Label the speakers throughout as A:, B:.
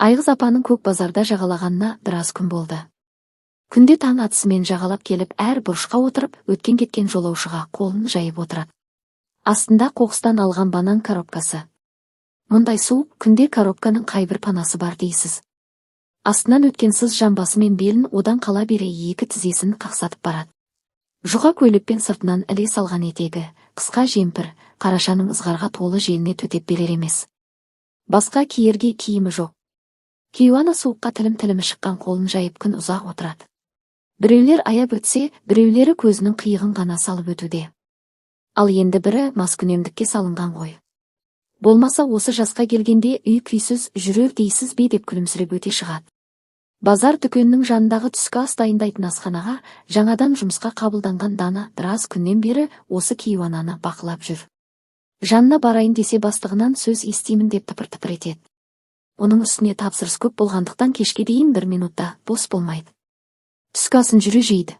A: Айғыз апаның көк базарда жағалағанына біраз күн болды. Күнде таң атысымен жағалап келіп, әр бұрышқа отырып, өткен-кеткен жолаушыға қолын жайып отырады. Астында қоқыстан алған банан коробкасы. Мұндай суық күнде коробканың қайбір панасы бар дейсіз. Астынан өткен сыз жамбасы мен белін одан қала бере екі тізесін қақсатып барады. Жұқа көйлекпен сыртынан іле салған етегі, қысқа жемпір, қарашаның ызғарға толы желіне төтеп берер емес. Басқа киерге киімі жоқ. Кейуана суыққа тілім-тілімі шыққан қолын жайып күн ұзақ отырады. Біреулер аяп өтсе, біреулері көзінің қиығын ғана салып өтуде. Ал енді бірі маскүнемдікке салынған ғой. Болмаса осы жасқа келгенде үй-күйсіз жүрер дейсіз бе деп күлімсіреп өте шығады. Базар дүкенінің жанындағы түскі ас дайындайтын асханаға жаңадан жұмысқа қабылданған Дана біраз күннен бері осы Кейуананы бақылап жүр. Жанына барайын десе бастығынан сөз естимін деп тыпыр-тыпыр етеді. Оның үстіне тапсырыс көп болғандықтан кешке дейін 1 минутта бос болмайды. Түскі асын жүре жейді.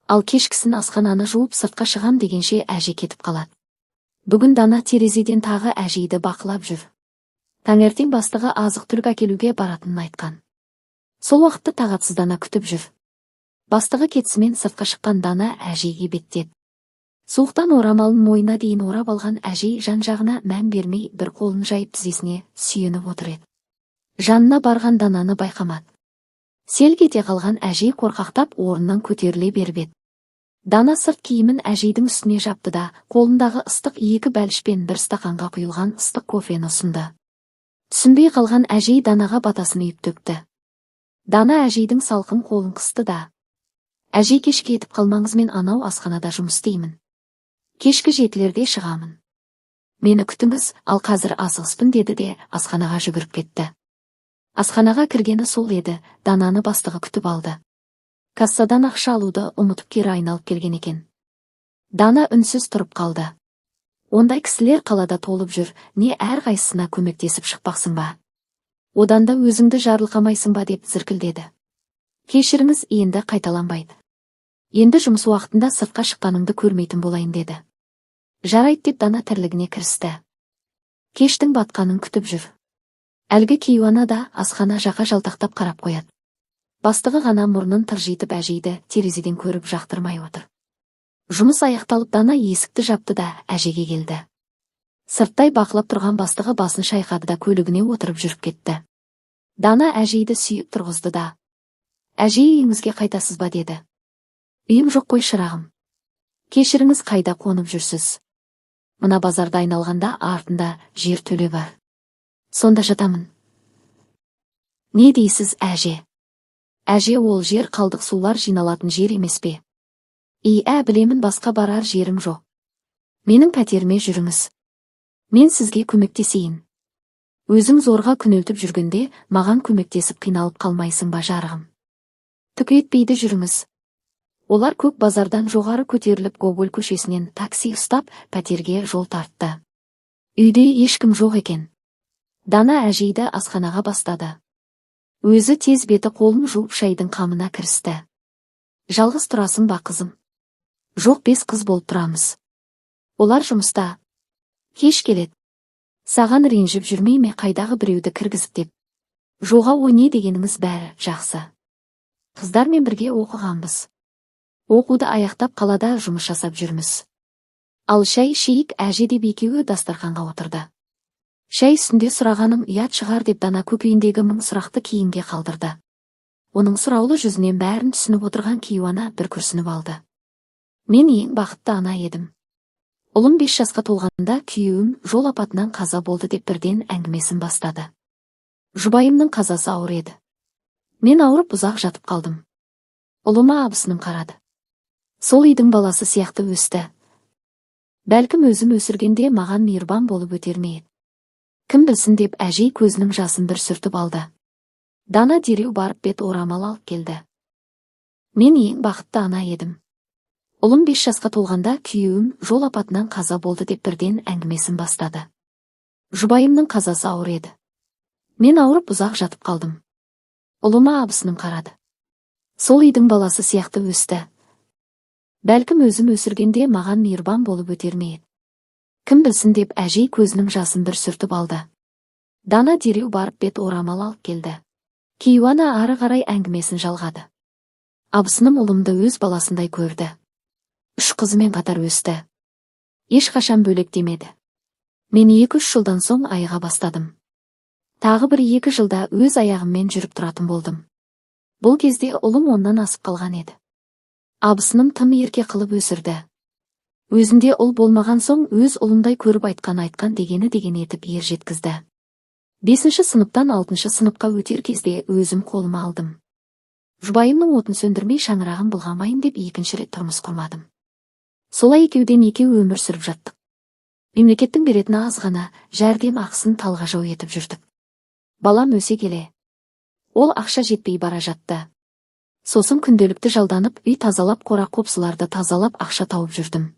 A: Ал кешкісін асхананы жуып сыртқа шығам дегенше әже кетіп қалады. Бүгін Дана терезеден тағы әжейді бақылап жүр. Таңертең бастығы азық-түлік әкелуге баратынын айтқан. Сол уақытты тағатсыздана күтіп жүр. Бастығы кетісімен сыртқа шыққан Дана әжейге беттеді. Суықтан орамалын мойнына дейін орап алған әжей жан-жағына мән бермей бір қолын жайып тізесіне сүйеніп отыр еді. Жанына барған Дананы байқамады. Селк ете қалған әжей қорқақтап орнынан көтеріле беріп еді. Дана сырт киімін әжейдің үстіне жапты да, қолындағы ыстық 2 бәлішпен 1 стақанға құйылған ыстық кофені ұсынды. Түсінбей қалған әжей Данаға батасын үйіп төкті. Дана әжейдің салқын қолын қысты да: «Әжей, кешке кетіп қалмаңыз, мен анау асханада жұмыс істеймін. Кешкі 7-лерде шығамын. Мені күтіңіз, ал қазір асығыспын» деді де асханаға жүгіріп кетті. Асханаға кіргені сол еді, Дананы бастығы күтіп алды. Кассадан ақша алуды ұмытып кері айналып келген екен. Дана үнсіз тұрып қалды. Ондай кісілер қалада толып жүр, не әрқайсысына көмектесіп шықпақсың ба? Одан да өзіңді жарылқамайсың ба деп зіркілдеді. «Кешіріңіз, енді қайталанбайды. Енді жұмыс уақытында сыртқа шыққаныңды көрмейтін болайын» деді. «Жарайды» деп Дана тірлігіне кірісті. Кештің батқанын күтіп жүр. Әлгі Кейуана да асхана жақа жалтақтап қарап қояды. Бастығы ғана мұрнын тыржитып әжейді терезеден көріп жақтырмай отыр. Жұмыс аяқталып Дана есікті жапты да әжеге келді. Сырттай бақылап тұрған бастығы басын шайқады да көлігіне отырып жүріп кетті. Дана әжейді сүйіп тұрғызды да: «Әжей, үйіңізге қайтасыз ба?» деді. «Үйім жоқ қой шырағым. Кешіріңіз, қайда қонып жүрсіз?» «Мына базарда айналғанда артында жер төле бар. Сонда жатамын». «Не дейсіз, әже?» «Әже, ол жер қалдық сулар жиналатын жер емес пе?» Білемін, басқа барар жерім жоқ. Менің пәтеріме жүріңіз. Мен сізге көмектесейін. Өзің зорға күнелтіп жүргенде маған көмектесіп қиналып қалмайсың ба жарығым? Түк етпейді, жүріңіз». Олар көк базардан жоғары көтеріліп Гоголь көшесінен такси ұстап пәтерге жол тартты. Үйде ешкім жоқ екен. Дана әжейді асханаға бастады. Өзі тез беті қолын жуып шайдың қамына кірісті. «Жалғыз тұрасың ба қызым?» «Жоқ, 5 қыз болып тұрамыз. Олар жұмыста. Кеш келеді. Саған ренжіп жүрмей ме қайдағы біреуді кіргізіп» деп. «Жоға, ой, не дегеніңіз, бәрі жақсы. Қыздармен бірге оқығанбыз. Оқуды аяқтап қалада жұмыс жасап жүрміз. Ал шай ішейік, әже» деп екеуі дастарханға отырды. Шай үстінде сұрағаным ұят шығар деп Дана көкейіндегі мың сұрақты кейінге қалдырды. Оның сұраулы жүзінен бәрін түсініп отырған Кейуана бір күрсініп алды. «Мен ең бақытты ана едім. Ұлым 5 жасқа толғанда күйеуім жол апатынан қаза болды» деп бірден әңгімесін бастады. «Жұбайымның қазасы ауыр еді. Мен ауырып ұзақ жатып қалдым. Ұлыма абысының қарады. Сол үйдің баласы сияқты өсті. Бәлкім өзім өсіргенде маған мейірбан болып өтер ме еді. Кім білсін» деп әжей көзінің жасын бір сүртіп алды. Дана дереу барып бет орамал алып келді. «Мен ең бақытты ана едім. Ұлым 5 жасқа толғанда күйеуім жол апатынан қаза болды» деп бірден әңгімесін бастады. «Жұбайымның қазасы ауыр еді. Мен ауырып ұзақ жатып қалдым. Ұлыма абысының қарады. Сол үйдің баласы сияқты өсті. Бәлкім өзім өсіргенде маған мейірбан болып өтер ме еді. Кім білсін» деп әжей көзінің жасын бір сүртіп алды. Дана дереу барып бет орамал алып келді. Кейуана ары қарай әңгімесін жалғады. Абысыным ұлымды өз баласындай көрді. 3 қызымен қатар өсті. Ешқашан бөлек демеді. Мен 2-3 жылдан соң айыға бастадым. Тағы бір 2 жылда өз аяғыммен жүріп тұратын болдым. Бұл кезде ұлым оннан асып қалған еді. Абысыным тым ерке қылып өсірді. Өзінде ұл болмаған соң өз ұлындай көріп айтқан дегені деген етіп ер жеткізді. 5-ші сыныптан 6-шы сыныпқа өтер кезде өзім қолыма алдым. Жұбайымның отын сөндірмей шаңырағын былғамайын деп 2-ші рет тұрмыс құрмадым. Солай екеуден екеу өмір сүріп жаттық. Мемлекеттің беретін аз ғана жәрдем ақысын талғажау етіп жүрдік. Балам өсе келе, ол ақша жетпей бара жатты. Сосын күнделікті жалданып, үй тазалап, қора-қопсыларды тазалап ақша тауып жүрдім.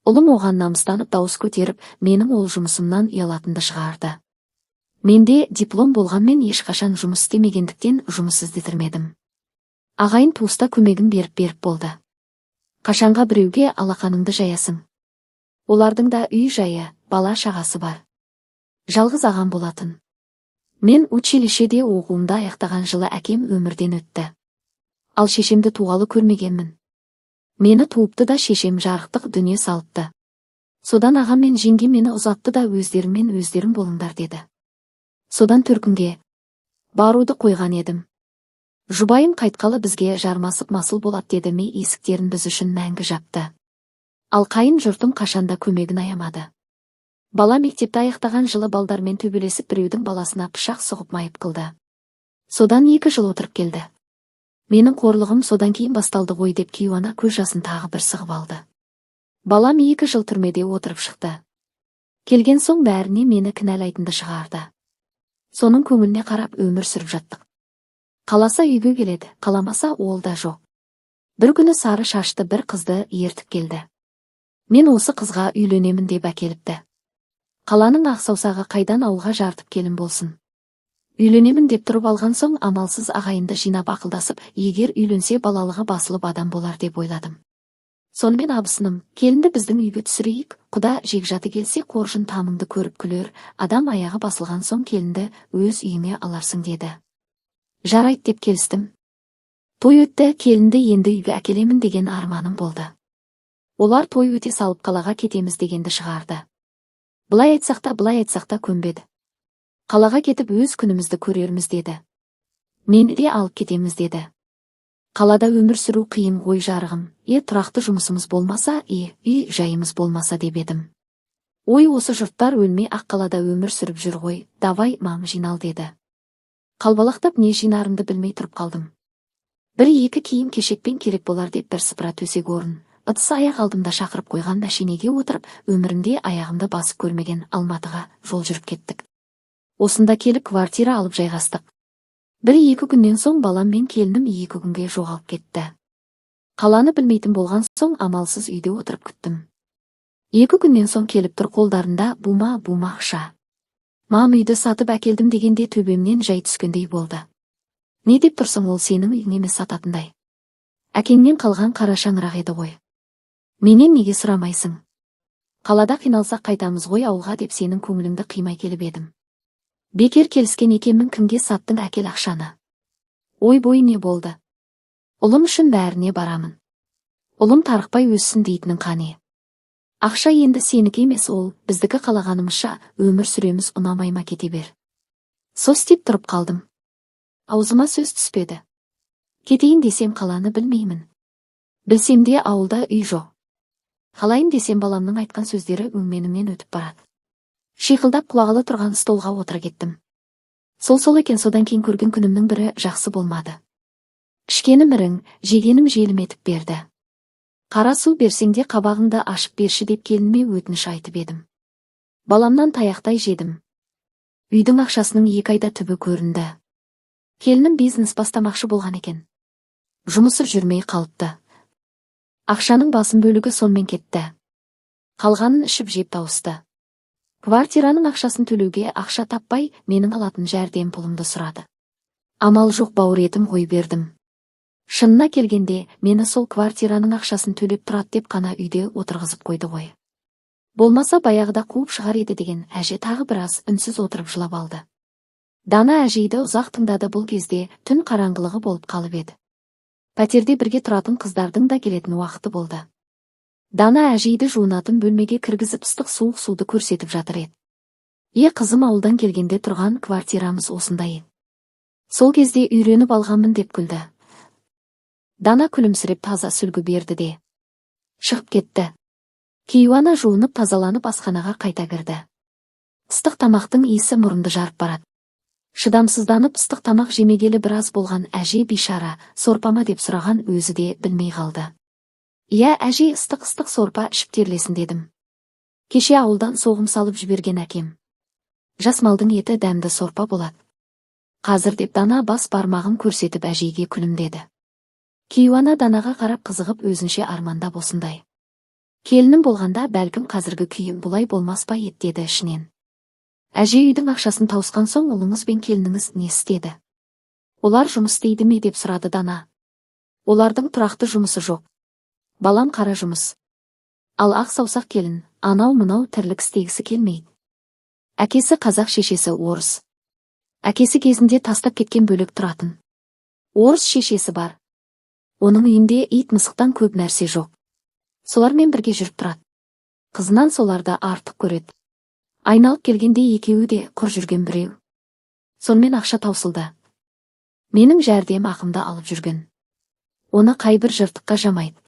A: Ұлым оған намыстанып дауыс көтеріп, менің ол жұмысымнан ұялатынды шығарды. Менде диплом болғанмен ешқашан жұмыс істемегендіктен жұмыс іздестірмедім. Ағайын туыста көмегін беріп болды. Қашанға біреуге алақаныңды жаясың. Олардың да үй жайы, бала шағасы бар. Жалғыз ағам болатын. Мен училищеде оқуымды аяқтаған жылы әкем өмірден өтті. Ал шешемді туғалы көрмегенмін. Мені туыпты да шешем жарықтық дүние салыпты. Содан ағам мен жеңге мені ұзатты да өздерің болыңдар деді. Содан төркінге баруды қойған едім. Жұбайым қайтқалы бізге жармасып масыл болат деді ме есіктерін біз үшін мәңгі жапты. Ал қайын жұртым қашанда көмегін аямады. Бала мектепті аяқтаған жылы балдармен төбелесіп біреудің баласына пышақ сұғып майып қылды. Содан 2 жыл отырып келді. Менің қорлығым содан кейін басталды ғой деп Кейуана көз жасын тағы бір сығып алды. Балам 2 жыл түрмеде отырып шықты. Келген соң бәріне мені кінәлайтынды шығарды. Соның көңіліне қарап өмір сүріп жаттық. Қаласа үйге келеді, қаламаса ол да жоқ. Бір күні сары шашты бір қызды ертіп келді. Мен осы қызға үйленемін деп әкеліпті. Қаланың ақ саусағы қайдан ауылға жартып келін болсын. Үйленемін деп тұрып алған соң амалсыз ағайынды жинап ақылдасып, егер үйленсе балалығы басылып адам болар деп ойладым. Сонымен абысыным, келінді біздің үйге түсірейік, құда жекжаты келсе қоржын тамыңды көріп күлер, адам аяғы басылған соң келінді өз үйіңе аларсың деді. Жарайды деп келістім. Той өтті, келінді енді үйге әкелемін деген арманым болды. Олар той өте салып қалаға кетеміз дегенді шығарды. Былай айтсақ та көнбеді. Қалаға кетіп өз күнімізді көрерміз деді. Мені де алып кетеміз деді. Қалада өмір сүру қиын ғой жарығым, тұрақты жұмысымыз болмаса, үй жайымыз болмаса деп едім. Ой, осы жұрттар өлмей ақ қалада өмір сүріп жүр ғой, давай мам жинал деді. Қалбалақтап не жинарымды білмей тұрып қалдым. 1-2 киім кешекпен керек болар деп бір сыпыра төсек орын, ыдыс аяқ алдымда шақырып қойған мәшинеге отырып, өмірімде аяғымды басып көрмеген Алматыға жол жүріп кеттік. Осында келіп квартира алып жайғастық. 1-2 күннен соң балам мен келінім 2 күнге жоғалып кетті. Қаланы білмейтін болған соң амалсыз үйде отырып күттім. 2 күннен соң келіп тұр қолдарында бума ақша. Мам, үйді сатып әкелдім дегенде төбемнен жай түскендей болды. Не деп тұрсың, ол сенің үйің емес сататындай. Әкеңнен қалған қара шаңырақ еді ғой. Менен неге сұрамайсың? Қалада қиналсақ қайтамыз ғой ауылға деп сенің көңіліңді қимай келіп едім. Бекер келіскен екенмін, кімге саттың әкел ақшаны? Ой-бой не болды? Ұлым үшін бәріне барамын. Ұлым тарықпай өссін дейтінің қане. Ақша енді сенікі емес, ол біздікі, қалағанымызша өмір сүреміз, ұнамайма кете бер. Состеп тұрып қалдым. Аузыма сөз түспеді. Кетейін десем қаланы білмеймін. Білсем де ауылда үй жоқ. Қалайын десем баламның айтқан сөздері өңменімнен өтіп барады. Шиқылдап құлағалы тұрған столға отыра кеттім. Сол екен, содан кейін көрген күнімнің бірі жақсы болмады. Ішкенім ірің, жегенім желім етіп берді. Қара су берсең де қабағыңды ашып берші деп келініме өтініш айтып едім. Баламнан таяқтай жедім. Үйдің ақшасының 2 айда түбі көрінді. Келінім бизнес бастамақшы болған екен. Жұмысы жүрмей қалыпты. Ақшаның басым бөлігі сонымен кетті. Қалғанын ішіп жеп тауысты. Квартираның ақшасын төлеуге ақша таппай, менің алатын жәрдем пұлымды сұрады. Амал жоқ, бауыр етім ғой, бердім. Шынына келгенде, мені сол квартираның ақшасын төлеп тұрады деп қана үйде отырғызып қойды ғой. Болмаса баяғыда қуып шығар еді деген әже тағы біраз үнсіз отырып жылап алды. Дана әжейді ұзақ тыңдады. Бұл кезде түн қараңғылығы болып қалып еді. Пәтерде бірге тұратын қыздардың да келетін уақыты болды. Дана әжейді жуынатын бөлмеге кіргізіп ыстық суық суды көрсетіп жатыр еді. Қызым, ауылдан келгенде тұрған квартирамыз осындай еді. Сол кезде үйреніп алғанмын деп күлді. Дана күлімсіреп таза сүлгі берді де шығып кетті. Кейуана жуынып тазаланып асханаға қайта кірді. Ыстық тамақтың иісі мұрынды жарып барады. Шыдамсызданып ыстық тамақ жемегелі біраз болған әже бейшара сорпама деп сұраған, өзі де білмей қалды. Әже, ыстық сорпа ішіп терлесін дедім. Кеше ауылдан соғым салып жіберген әкем. Жас малдың еті дәмді сорпа болады. Қазір деп Дана бас бармағын көрсетіп әжейге күлімдеді. Кейуана Данаға қарап қызығып өзінше армандап осындай келінім болғанда бәлкім қазіргі күйім бұлай болмас па еді деді ішінен. Әже, үйдің ақшасын тауысқан соң ұлыңыз бен келініңіз не істеді? Олар жұмыс істейді ме деп сұрады Дана. Олардың тұрақты жұмысы жоқ. Балам қара жұмыс. Ал ақ саусақ келін, анау-мынау тірлік істегісі келмейді. Әкесі қазақ, шешесі орыс. Әкесі кезінде тастап кеткен бөлек тұратын. Орыс шешесі бар. Оның үйінде ит мысықтан көп нәрсе жоқ. Солармен бірге жүріп тұрады. Қызынан соларды артық көреді. Айналып келгенде екеуі де құр жүрген біреу. Сонымен ақша таусылды. Менің жәрдем ақымды алып жүрген. Оны қайбір жыртыққа жамайды.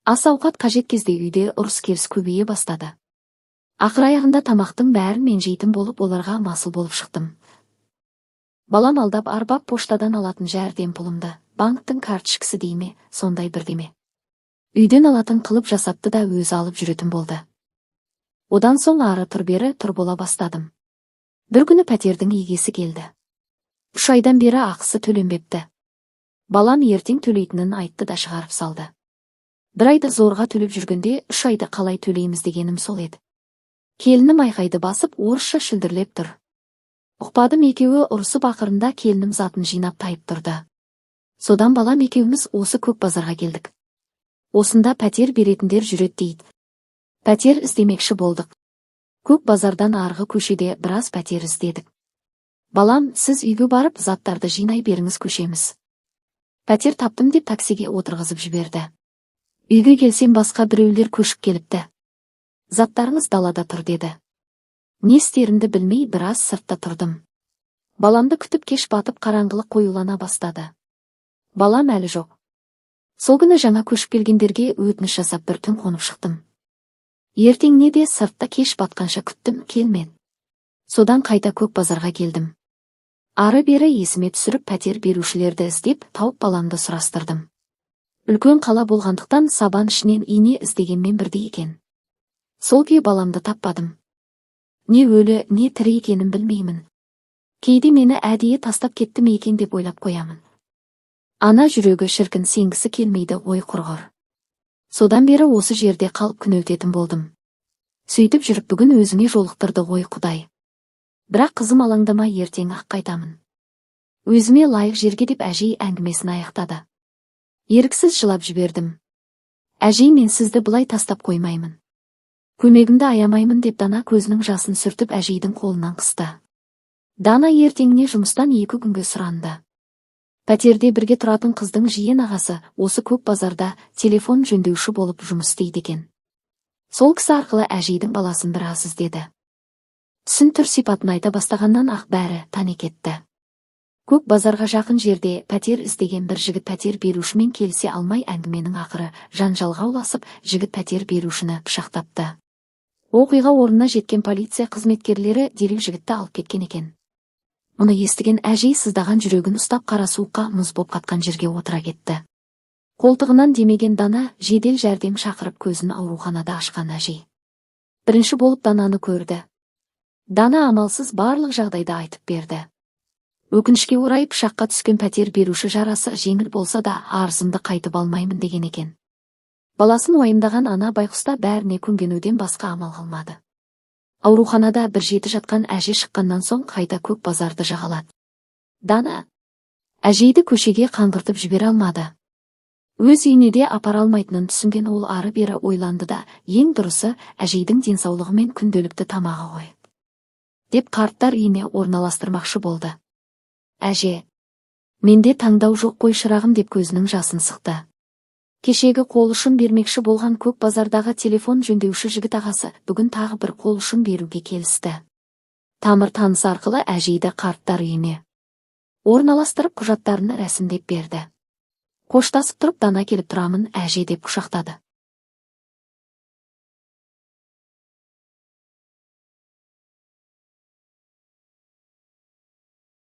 A: Ас ауқат қажет кезде үйде ұрыс керіс көбейе бастады. Ақыр аяғында тамақтың бәрін мен жейтін болып, оларға масыл болып шықтым. Балам алдап арбап поштадан алатын жәрдем пұлымды банктың карточкасы дейме, сондай бірдеме. Үйден алатын қылып жасапты да өзі алып жүретін болды. Одан соң ары тұр бері тұр бола бастадым. Бір күні пәтердің егесі келді. 3 айдан бері ақысы төленбепті. Балам ертең төлейтінін айтты да шығарып салды. 1 айды зорға төлеп жүргенде 3 айды қалай төлейміз дегенім сол еді. Келінім айқайды басып орысша шүлдірлеп тұр. Ұқпадым, екеуі ұрысып, ақырында келінім затын жинап тайып тұрды. Содан балам екеуміз осы көк базарға келдік. Осында пәтер беретіндер жүрет дейді. Пәтер іздемекші болдық. Көк базардан арғы көшеде біраз пәтер іздедік. Балам, сіз үйге барып заттарды жинай беріңіз, көшеміз. Пәтер таптым деп таксиге отырғызып жіберді. Үйге келсем басқа біреулер көшіп келіпті. Заттарыңыз далада тұр деді. Не істерімді білмей біраз сыртта тұрдым. Баламды күтіп кеш батып қараңғылық қоюлана бастады. Балам әлі жоқ. Сол күні жаңа көшіп келгендерге өтініш жасап бір түн қонып шықтым. Ертеңіне де сыртта кеш батқанша күттім, келмеді. Содан қайта көк базарға келдім. Ары бері есіме түсіріп пәтер берушілерді іздеп тауып баламды сұрастырдым. Үлкен қала болғандықтан сабан ішінен ине іздегенмен бірдей екен. Сол күйі баламды таппадым. Не өлі, не тірі екенін білмеймін. Кейде мені әдейі тастап кетті ме екен деп ойлап қоямын. Ана жүрегі шіркін, сенгісі келмейді, ой құрғыр. Содан бері осы жерде қалып күн өтетін болдым. Сөйтіп жүріп бүгін өзіңе жолықтырды ғой Құдай. Бірақ қызым, алаңдама, ертең ақ қайтамын. Өзіме лайық жерге деп әжей әңгімесін аяқтады. Еріксіз жылап жібердім. Әжей, мен сізді бұлай тастап қоймаймын. Көмегімді аямаймын деп Дана көзінің жасын сүртіп әжейдің қолынан қысты. Дана ертеңіне жұмыстан 2 күнге сұранды. Пәтерде бірге тұратын қыздың жиен ағасы осы көк базарда телефон жөндеуші болып жұмыс істейді екен. Сол кісі арқылы әжейдің баласын біраз іздеді. Түсін түр сипатын айта бастағаннан ақ бәрі тани кетті. Көк базарға жақын жерде пәтер іздеген бір жігіт пәтер берушімен келісе алмай әңгіменің ақыры жанжалға ұласып, жігіт пәтер берушіні пышақтапты. Оқиға орнына жеткен полиция қызметкерлері дереу жігітті алып кеткен екен. Мұны естіген әжей сыздаған жүрегін ұстап қара суыққа мұз боп қатқан жерге отыра кетті. Қолтығынан демеген Дана жедел жәрдем шақырып көзін ауруханада ашқан әжей. Бірінші болып Дананы көрді. Дана амалсыз барлық жағдайды айтып берді. Өкінішке орай пышаққа түскен пәтер беруші жарасы жеңіл болса да арызымды қайтып алмаймын деген екен. Баласын уайымдаған ана байқұста бәріне көнгенуден басқа амал қалмады. Ауруханада бір жеті жатқан әже шыққаннан соң қайта көк базарды жағалады. Дана әжейді көшеге қаңғыртып жібере алмады. Өз үйіне де апара алмайтынын түсінген ол ары бері ойланды да, ең дұрысы әжейдің денсаулығы мен күнделікті тамағы ғой. деп қарттар үйіне орналастырмақшы болды. Әже, менде таңдау жоқ қой шырағым деп көзінің жасын сықты. Кешегі қол ұшын бермекші болған көк базардағы телефон жөндеуші жігіт ағасы бүгін тағы бір қол ұшын беруге келісті. Тамыр таныс арқылы әжейді қарттар үйіне орналастырып құжаттарын рәсімдеп берді. Қоштасып тұрып Дана келіп тұрамын әже деп құшақтады.